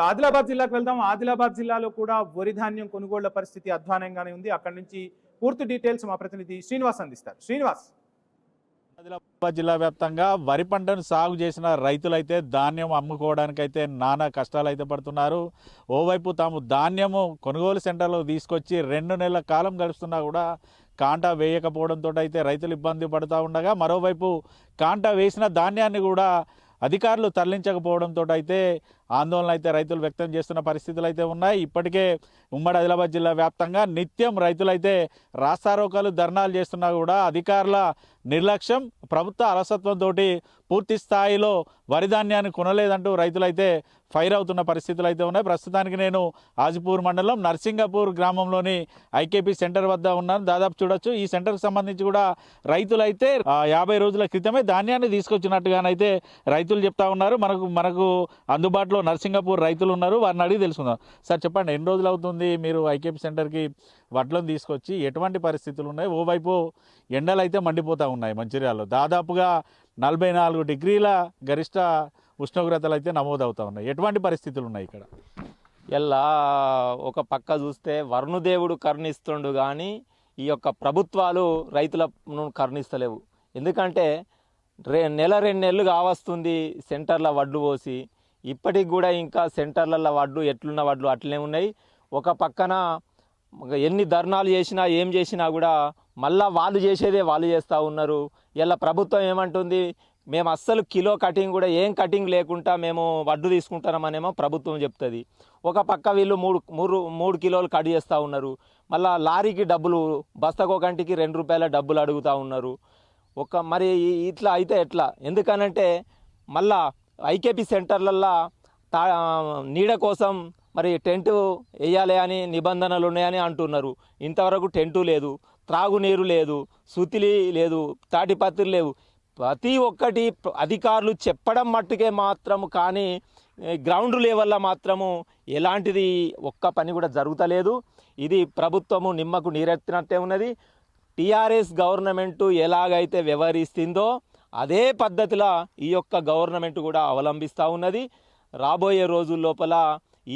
ఆదిలాబాద్ జిల్లాకు వెళ్దాం. ఆదిలాబాద్ జిల్లాలో కూడా వరి ధాన్యం కొనుగోళ్ల పరిస్థితి అధ్వానంగానే ఉంది. అక్కడి నుంచి పూర్తి డీటెయిల్స్ మా ప్రతినిధి శ్రీనివాస్ అందిస్తారు. శ్రీనివాస్. ఆదిలాబాద్ జిల్లా వ్యాప్తంగా వరి పంటను సాగు చేసిన రైతులైతే ధాన్యం అమ్ముకోవడానికైతే నానా కష్టాలు అయితే పడుతున్నారు. ఓవైపు తాము ధాన్యము కొనుగోలు సెంటర్లో తీసుకొచ్చి 2 నెలల కాలం గడుస్తున్నా కూడా కాంటా వేయకపోవడంతో అయితే రైతులు ఇబ్బంది పడుతూ ఉండగా, మరోవైపు కాంటా వేసిన ధాన్యాన్ని కూడా అధికారులు తరలించకపోవడంతో అయితే ఆందోళన అయితే రైతులు వ్యక్తం చేస్తున్న పరిస్థితులు అయితే ఉన్నాయి. ఇప్పటికే ఉమ్మడి ఆదిలాబాద్ జిల్లా వ్యాప్తంగా నిత్యం రైతులైతే రాస్తారోకాలు ధర్నాలు చేస్తున్నా కూడా అధికారుల నిర్లక్ష్యం, ప్రభుత్వ అలసత్వంతో పూర్తి స్థాయిలో వరి ధాన్యాన్ని కొనలేదంటూ రైతులైతే ఫైర్ అవుతున్న పరిస్థితులు అయితే ఉన్నాయి. ప్రస్తుతానికి నేను ఆజిపూర్ మండలం నర్సింగపూర్ గ్రామంలోని ఐకేపీ సెంటర్ వద్ద ఉన్నాను. దాదాపు చూడొచ్చు, ఈ సెంటర్కి సంబంధించి కూడా రైతులైతే 50 రోజుల క్రితమే ధాన్యాన్ని తీసుకొచ్చినట్టుగానైతే రైతులు చెప్తా ఉన్నారు. మనకు అందుబాటులో నర్సింగపూర్ రైతులు ఉన్నారు, వారిని అడిగి తెలుసుకుందాం. సార్ చెప్పండి, ఎన్ని రోజులు అవుతుంది మీరు ఐకేపీ సెంటర్కి వడ్లను తీసుకొచ్చి? ఎటువంటి పరిస్థితులు ఉన్నాయి? ఓవైపు ఎండలు అయితే మండిపోతూ ఉన్నాయి. మంచిర్యాలలో దాదాపుగా 44 డిగ్రీల గరిష్ట ఉష్ణోగ్రతలు అయితే నమోదవుతూ ఉన్నాయి. ఎటువంటి పరిస్థితులు ఉన్నాయి ఇక్కడ? ఇలా ఒక పక్క చూస్తే వరుణదేవుడు కరుణిస్తుండు కానీ ఈ యొక్క ప్రభుత్వాలు రైతులను కరుణిస్తలేవు. ఎందుకంటే నెల 2 నెలలు కావస్తుంది సెంటర్ల వడ్లు పోసి, ఇప్పటికి కూడా ఇంకా సెంటర్ల వడ్లు ఎట్లున్న వడ్లు అట్లనే ఉన్నాయి. ఒక పక్కన ఎన్ని ధర్నాలు చేసినా ఏం చేసినా కూడా మళ్ళా వాళ్ళు చేసేదే వాళ్ళు చేస్తూ ఉన్నారు. ఇలా ప్రభుత్వం ఏమంటుంది, మేము అస్సలు కిలో కటింగ్ కూడా ఏం కటింగ్ లేకుండా మేము వడ్డు తీసుకుంటామనేమో ప్రభుత్వం చెప్తుంది. ఒక పక్క వీళ్ళు మూడు కిలోలు కట్ చేస్తూ ఉన్నారు. మళ్ళీ లారీకి డబ్బులు, బస్తకో గంటికి 2 రూపాయల డబ్బులు అడుగుతూ ఉన్నారు. మరి ఇట్లా అయితే ఎట్లా? ఎందుకనంటే మళ్ళా ఐకేపీ సెంటర్లల్లో నీడ కోసం మరి టెంట్ వేయాలి అని నిబంధనలు ఉన్నాయని అంటున్నారు. ఇంతవరకు టెంటు లేదు, త్రాగునీరు లేదు, సుతిలి లేదు, తాటిపత్రి లేవు. ప్రతి ఒక్కటి అధికారులు చెప్పడం మట్టుకే మాత్రము, కానీ గ్రౌండ్ లెవెల్లో మాత్రము ఎలాంటిది ఒక్క పని కూడా జరుగుతలేదు. ఇది ప్రభుత్వము నిమ్మకు నీరెత్తినట్టే ఉన్నది. టీఆర్ఎస్ గవర్నమెంటు ఎలాగైతే వ్యవహరిస్తుందో అదే పద్ధతిలో ఈ యొక్క గవర్నమెంట్ కూడా అవలంబిస్తూ ఉన్నది. రాబోయే రోజుల లోపల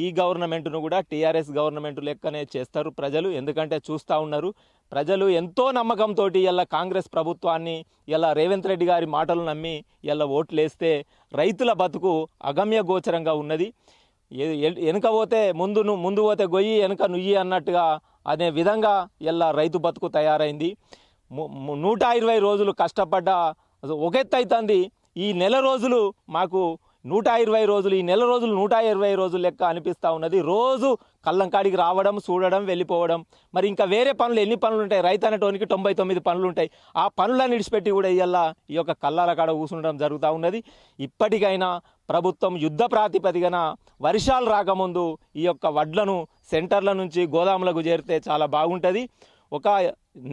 ఈ గవర్నమెంట్ను కూడా టీఆర్ఎస్ గవర్నమెంట్ లెక్కనే చేస్తారు ప్రజలు. ఎందుకంటే చూస్తూ ఉన్నారు, ప్రజలు ఎంతో నమ్మకంతో ఇలా కాంగ్రెస్ ప్రభుత్వాన్ని, ఇలా రేవంత్ రెడ్డి గారి మాటలు నమ్మి ఇలా ఓట్లేస్తే రైతుల బతుకు అగమ్య గోచరంగా ఉన్నది. వెనుక పోతే ముందు పోతే గొయ్యి, వెనుక నుయ్యి అన్నట్టుగా అనే విధంగా ఇలా రైతు బతుకు తయారైంది. 120 రోజులు కష్టపడ్డ ఒక ఎత్తు అవుతుంది. ఈ నెల రోజులు మాకు 120 రోజులు, ఈ నెల రోజులు 120 రోజులు లెక్క అనిపిస్తూ ఉన్నది. రోజు కళ్ళంకాడికి రావడం, చూడడం, వెళ్ళిపోవడం. మరి ఇంకా వేరే పనులు ఎన్ని పనులు ఉంటాయి? రైతు అనేటోనికి 99 పనులు ఉంటాయి. ఆ పనులను విడిచిపెట్టి కూడా ఇవాళ ఈ యొక్క కళ్ళాల కాడ కూర్చుండడం జరుగుతూ ఉన్నది. ఇప్పటికైనా ప్రభుత్వం యుద్ధ ప్రాతిపదికన వర్షాలు రాకముందు ఈ యొక్క వడ్లను సెంటర్ల నుంచి గోదాములకు చేరితే చాలా బాగుంటుంది. ఒక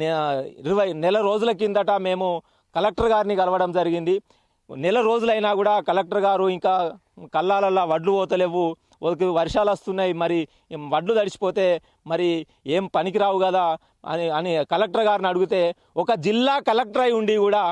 20 నెల రోజుల కిందట మేము కలెక్టర్ గారిని కలవడం జరిగింది. నెల రోజులైనా కూడా కలెక్టర్ గారు ఇంకా కల్లాలల్లా వడ్లు పోతలేవు, వర్షాలు వస్తున్నాయి, మరి వడ్లు తడిచిపోతే మరి ఏం పనికిరావు కదా అని కలెక్టర్ గారిని అడిగితే, ఒక జిల్లా కలెక్టర్ అయి ఉండి కూడా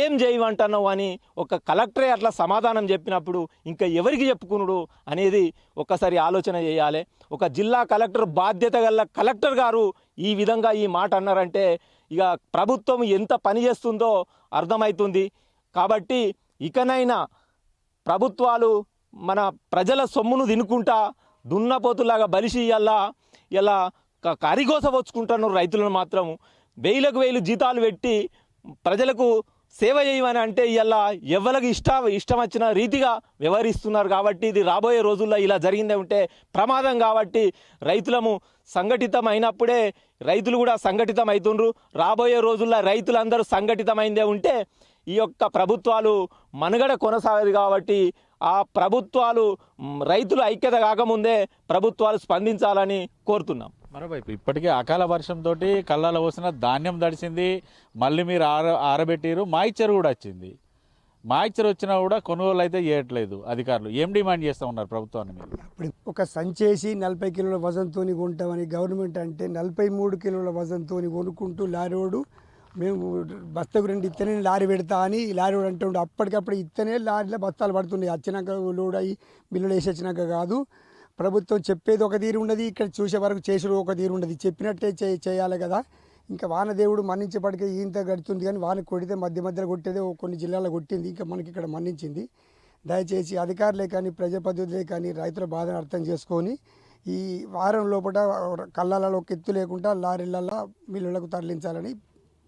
ఏం చేయమంటున్నావు అని ఒక కలెక్టరే అట్లా సమాధానం చెప్పినప్పుడు ఇంకా ఎవరికి చెప్పుకునుడు అనేది ఒక్కసారి ఆలోచన చేయాలి. ఒక జిల్లా కలెక్టర్, బాధ్యత గల కలెక్టర్ గారు ఈ విధంగా ఈ మాట అన్నారంటే ఇక ప్రభుత్వం ఎంత పని చేస్తుందో అర్థమవుతుంది. కాబట్టి ఇకనైనా ప్రభుత్వాలు మన ప్రజల సొమ్మును తినుకుంటా దున్నపోతులాగా బలిసి ఇలా కరిగోస వచ్చుకుంటున్నారు. రైతులను మాత్రం 1000 జీతాలు పెట్టి ప్రజలకు సేవ చేయమని అంటే ఇలా ఎవరికి ఇష్టం వచ్చిన రీతిగా వ్యవహరిస్తున్నారు. కాబట్టి ఇది రాబోయే రోజుల్లో ఇలా జరిగిందే ఉంటే ప్రమాదం. కాబట్టి రైతులము సంఘటితమైనప్పుడే రైతులు కూడా సంఘటితం అవుతుండ్రు. రాబోయే రోజుల్లో రైతులందరూ సంఘటితమైందే ఉంటే ఈ యొక్క ప్రభుత్వాలు మనుగడ కొనసాగదు. కాబట్టి ఆ ప్రభుత్వాలు, రైతులు ఐక్యత కాకముందే ప్రభుత్వాలు స్పందించాలని కోరుతున్నాం. మరోవైపు ఇప్పటికే అకాల వర్షంతో కళ్ళాల పోసిన ధాన్యం తడిసింది, మళ్ళీ మీరు ఆరబెట్టిరు, మాయిచ్చర్ కూడా వచ్చింది. మాయిచ్చర్ వచ్చినా కూడా కొనుగోలు అయితే చేయట్లేదు అధికారులు. ఏం డిమాండ్ చేస్తూ ఉన్నారు ప్రభుత్వాన్ని మీరు? ఇప్పుడు ఒక సంచేసి 40 కిలోల వజన్తో కొంటామని గవర్నమెంట్ అంటే 43 కిలోల వజన్తో కొనుక్కుంటూ లారీవాడు మేము బస్తకు 2 ఇత్తనే లారీ పెడతా అని లారీవాడు అంటుండే. అప్పటికప్పుడు ఇత్తనే లారీలో బస్తాలు పడుతున్నాయి. వచ్చినాక లోడ్ అయ్యి మిల్లులు వేసి వచ్చినాక కాదు. ప్రభుత్వం చెప్పేది ఒక తీరు ఉన్నది, ఇక్కడ చూసే వరకు చేసుడు ఒక తీరు ఉన్నది. చెప్పినట్టే చేయాలి కదా. ఇంకా వానదేవుడు మన్నించేపటికే ఇంత గడుతుంది, కానీ వాన కొడితే మధ్య మధ్యలో కొట్టేదే కొన్ని జిల్లాల్లో కొట్టింది, ఇంకా మనకి ఇక్కడ మన్నించింది. దయచేసి అధికారులే కానీ ప్రజాప్రతినిధులే కానీ రైతుల బాధను అర్థం చేసుకొని ఈ వారం లోపల కళ్ళలలో ఎత్తు లేకుండా లారీలలో మిల్లులకు తరలించాలని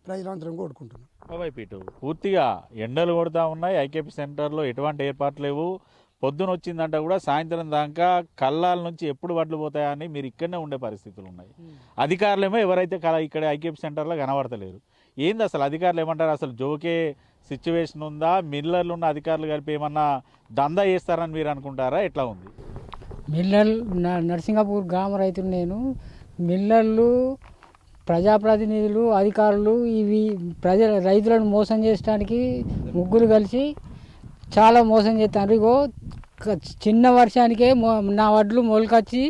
ప్రజలందరం కోరుకుంటున్నాం. ఓవైపు ఇటు పూర్తిగా ఎండలు కొడుతూ ఉన్నాయి. ఐకేపీ సెంటర్లో ఎటువంటి ఏర్పాట్లు లేవు. పొద్దున వచ్చిందంటే కూడా సాయంత్రం దాకా కళ్ళాల నుంచి ఎప్పుడు వడ్లు పోతాయని మీరు ఇక్కడనే ఉండే పరిస్థితులు ఉన్నాయి. అధికారులేమో ఎవరైతే ఇక్కడ ఐకేపీ సెంటర్లో కనబడతలేరు. ఏంది అసలు అధికారులు ఏమంటారు? అసలు జోకే సిచ్యువేషన్ ఉందా? మిల్లర్లు ఉన్న అధికారులు కలిపి ఏమన్నా దందా చేస్తారని మీరు అనుకుంటారా? ఎట్లా ఉంది? మిల్లర్లు నర్సింగాపూర్ గ్రామ రైతులు నేను. మిల్లర్లు, ప్రజాప్రతినిధులు, అధికారులు ఇవి రైతులను మోసం చేయడానికి ముగ్గురు కలిసి చాలా మోసం చేస్తారు. ఇగో చిన్న వర్షానికే నా వడ్లు మొలకొచ్చి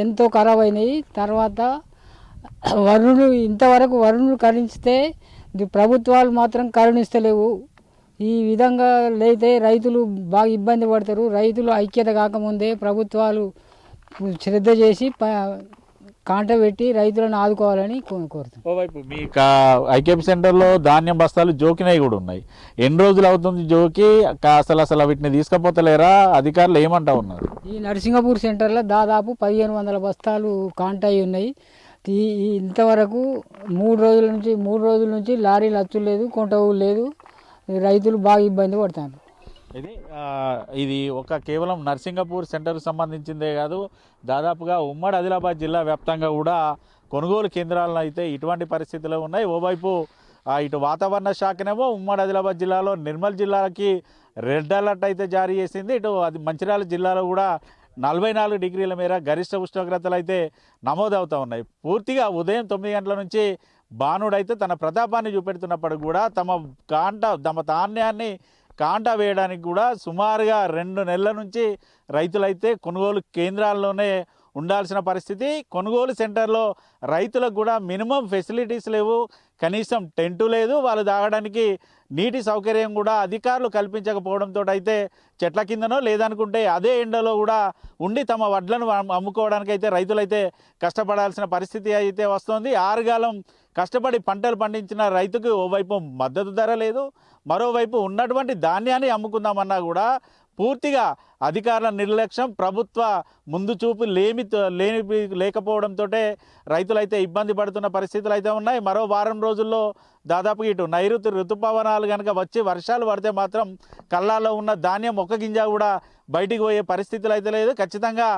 ఎంతో ఖరాబ్ అయినాయి. తర్వాత వరుణులు ఇంతవరకు వరుణులు కరుణిస్తే ప్రభుత్వాలు మాత్రం కరుణిస్తలేవు. ఈ విధంగా అయితే రైతులు బాగా ఇబ్బంది పడతారు. రైతులు ఐక్యత కాకముందే ప్రభుత్వాలు శ్రద్ధ చేసి కాంట పెట్టి రైతులను ఆదుకోవాలని కోరుతాం. ఓవైపు మీ ఐకేపీ సెంటర్లో ధాన్యం బస్తాలు జోకినవి కూడా ఉన్నాయి. ఎన్ని రోజులు అవుతుంది జోకి? అసలు వీటిని తీసుకపోతలేరా? అధికారులు ఏమంటా ఉన్నారు? ఈ నర్సింగపూర్ సెంటర్లో దాదాపు 1500 బస్తాలు కాంట అయి ఉన్నాయి. ఇంతవరకు 3 రోజుల నుంచి లారీలు వచ్చలేదు, కొంటవు లేదు. రైతులు బాగా ఇబ్బంది పడతారు. ఇది కేవలం నర్సింగపూర్ సెంటర్కి సంబంధించిందే కాదు, దాదాపుగా ఉమ్మడి ఆదిలాబాద్ జిల్లా వ్యాప్తంగా కూడా కొనుగోలు కేంద్రాలను అయితే ఇటువంటి పరిస్థితులు ఉన్నాయి. ఓవైపు ఇటు వాతావరణ శాఖనేమో ఉమ్మడి ఆదిలాబాద్ జిల్లాలో నిర్మల్ జిల్లాకి రెడ్ అలర్ట్ అయితే జారీ చేసింది. ఇటు మంచిర్యాల జిల్లాలో కూడా 44 డిగ్రీల మేర గరిష్ట ఉష్ణోగ్రతలు అయితే నమోదవుతూ ఉన్నాయి. పూర్తిగా ఉదయం 9 గంటల నుంచి బాణుడైతే తన ప్రతాపాన్ని చూపెడుతున్నప్పటికి కూడా తమ ధాన్యాన్ని కాంటా వేయడానికి కూడా సుమారుగా 2 నెలల నుంచి రైతులైతే కొనుగోలు కేంద్రాల్లోనే ఉండాల్సిన పరిస్థితి. కొనుగోలు సెంటర్లో రైతులకు కూడా మినిమం ఫెసిలిటీస్ లేవు, కనీసం టెంటు లేదు, వాళ్ళు తాగడానికి నీటి సౌకర్యం కూడా అధికారులు కల్పించకపోవడంతో అయితే చెట్ల కిందనో లేదనుకుంటే అదే ఎండలో కూడా ఉండి తమ వడ్లను అమ్ముకోవడానికి అయితే రైతులైతే కష్టపడాల్సిన పరిస్థితి అయితే వస్తుంది. ఆరుగాలం కష్టపడి పంటలు పండించిన రైతుకు ఓవైపు మద్దతు ధర లేదు, మరోవైపు ఉన్నటువంటి ధాన్యాన్ని అమ్ముకుందామన్నా కూడా పూర్తిగా అధికారుల నిర్లక్ష్యం, ప్రభుత్వ ముందు చూపు లేకపోవడంతో రైతులైతే ఇబ్బంది పడుతున్న పరిస్థితులు అయితే ఉన్నాయి. మరో వారం రోజుల్లో దాదాపు ఇటు నైరుతి ఋతుపవనాలు కనుక వచ్చి వర్షాలు పడితే మాత్రం కళ్ళాల్లో ఉన్న ధాన్యం ఒక్క గింజ కూడా బయటికి పోయే పరిస్థితులు అయితే లేదు. ఖచ్చితంగా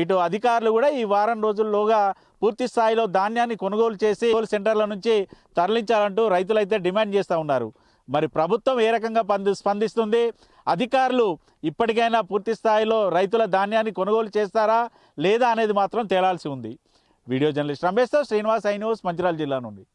ఇటు అధికారులు కూడా ఈ వారం రోజుల్లోగా పూర్తి స్థాయిలో ధాన్యాన్ని కొనుగోలు చేసి సెంటర్ల నుంచి తరలించాలంటూ రైతులైతే డిమాండ్ చేస్తూ ఉన్నారు. మరి ప్రభుత్వం ఏ రకంగా స్పందిస్తుంది? అధికారులు ఇప్పటికైనా పూర్తి స్థాయిలో రైతుల ధాన్యాన్ని కొనుగోలు చేస్తారా లేదా అనేది మాత్రం తేలాల్సి ఉంది. వీడియో జర్నలిస్ట్ రమేష్తో శ్రీనివాస్, ఐ న్యూస్, మంచిర్యాల జిల్లా నుండి.